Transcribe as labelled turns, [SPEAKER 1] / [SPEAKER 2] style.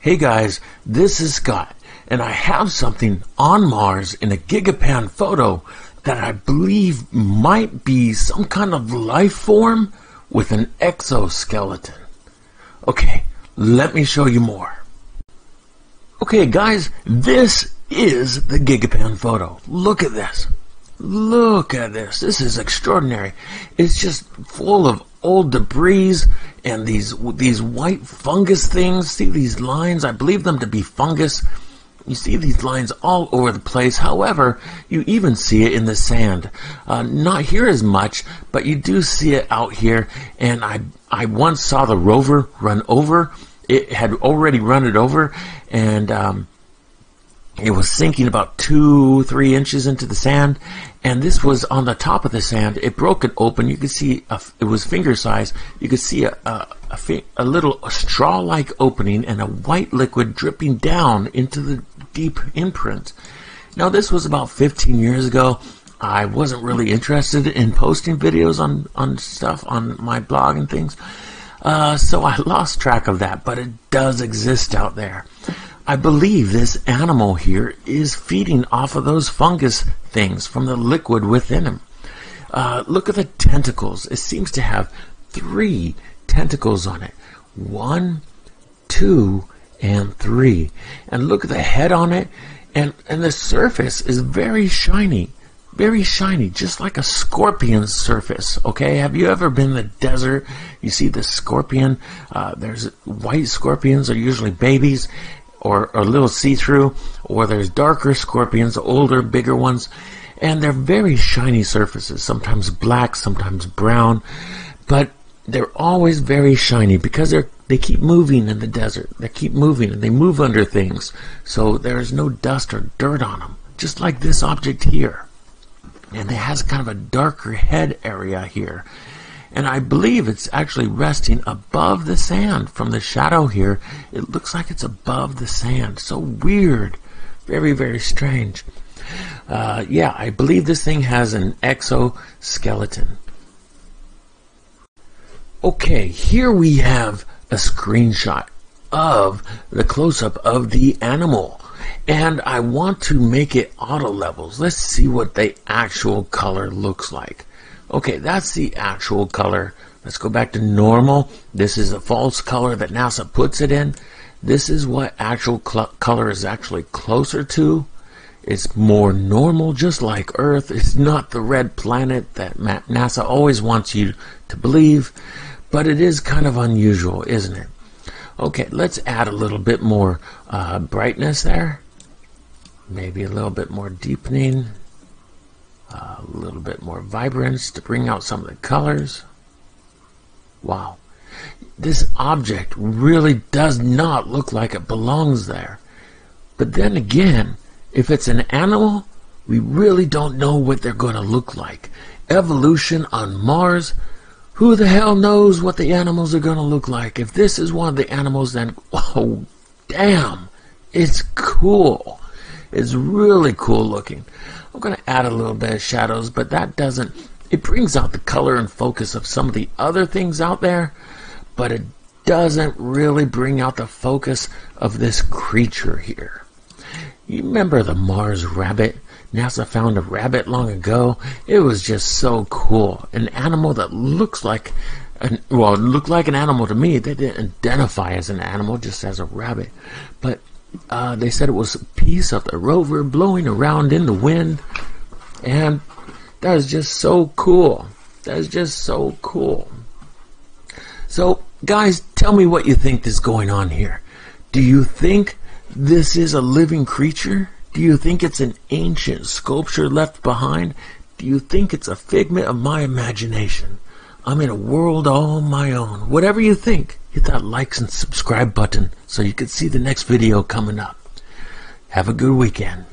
[SPEAKER 1] Hey guys, this is Scott, and I have something on Mars in a Gigapan photo that I believe might be some kind of life form with an exoskeleton. Okay, let me show you more. Okay guys, this is the Gigapan photo. Look at this. Look at this. This is extraordinary. It's just full of old debris and these white fungus things. See these lines? I believe them to be fungus. You see these lines all over the place. However, you even see it in the sand. Not here as much, but you do see it out here. And I once saw the rover run over. It had already run it over, and it was sinking about 2-3 inches into the sand, and this was on the top of the sand. It broke it open. You could see it was finger size. You could see a little straw-like opening and a white liquid dripping down into the deep imprint. Now this was about 15 years ago. I wasn't really interested in posting videos on stuff on my blog and things, so I lost track of that, but it does exist out there. I believe this animal here is feeding off of those fungus things from the liquid within him. Look at the tentacles. It seems to have 3 tentacles on it. 1, 2, and 3. And look at the head on it. And the surface is very shiny. Very shiny, just like a scorpion surface. Okay, have you ever been in the desert? You see the scorpion. There's white scorpions are usually babies, or a little see-through, or there's darker scorpions, older, bigger ones, and they're very shiny surfaces, sometimes black, sometimes brown, but they're always very shiny because they keep moving in the desert. They keep moving, and they move under things, so there's no dust or dirt on them, just like this object here. And it has kind of a darker head area here. And I believe it's actually resting above the sand. From the shadow here, it looks like it's above the sand. So weird. Very, very strange. Yeah, I believe this thing has an exoskeleton. Okay, here we have a screenshot of the close-up of the animal. And I want to make it auto levels. Let's see what the actual color looks like. Okay, that's the actual color. Let's go back to normal. This is a false color that NASA puts it in. This is what actual color is actually closer to. It's more normal, just like Earth. It's not the red planet that NASA always wants you to believe, but it is kind of unusual, isn't it? Okay, let's add a little bit more brightness there. Maybe a little bit more deepening. A little bit more vibrance to bring out some of the colors. Wow. This object really does not look like it belongs there. But then again, if it's an animal, we really don't know what they're going to look like. Evolution on Mars, who the hell knows what the animals are going to look like? If this is one of the animals, then, oh, damn, it's cool. It's really cool looking. I'm going to add a little bit of shadows, but that doesn't, it brings out the color and focus of some of the other things out there, but it doesn't really bring out the focus of this creature here. You remember the Mars rabbit? NASA found a rabbit long ago. It was just so cool. An animal that looks like, well, it looked like an animal to me. They didn't identify as an animal, just as a rabbit. But they said it was a piece of the rover blowing around in the wind, and that is just so cool. That is just so cool. So, guys, tell me what you think is going on here. Do you think this is a living creature? Do you think it's an ancient sculpture left behind? Do you think it's a figment of my imagination? I'm in a world all my own. Whatever you think, hit that like and subscribe button so you can see the next video coming up. Have a good weekend.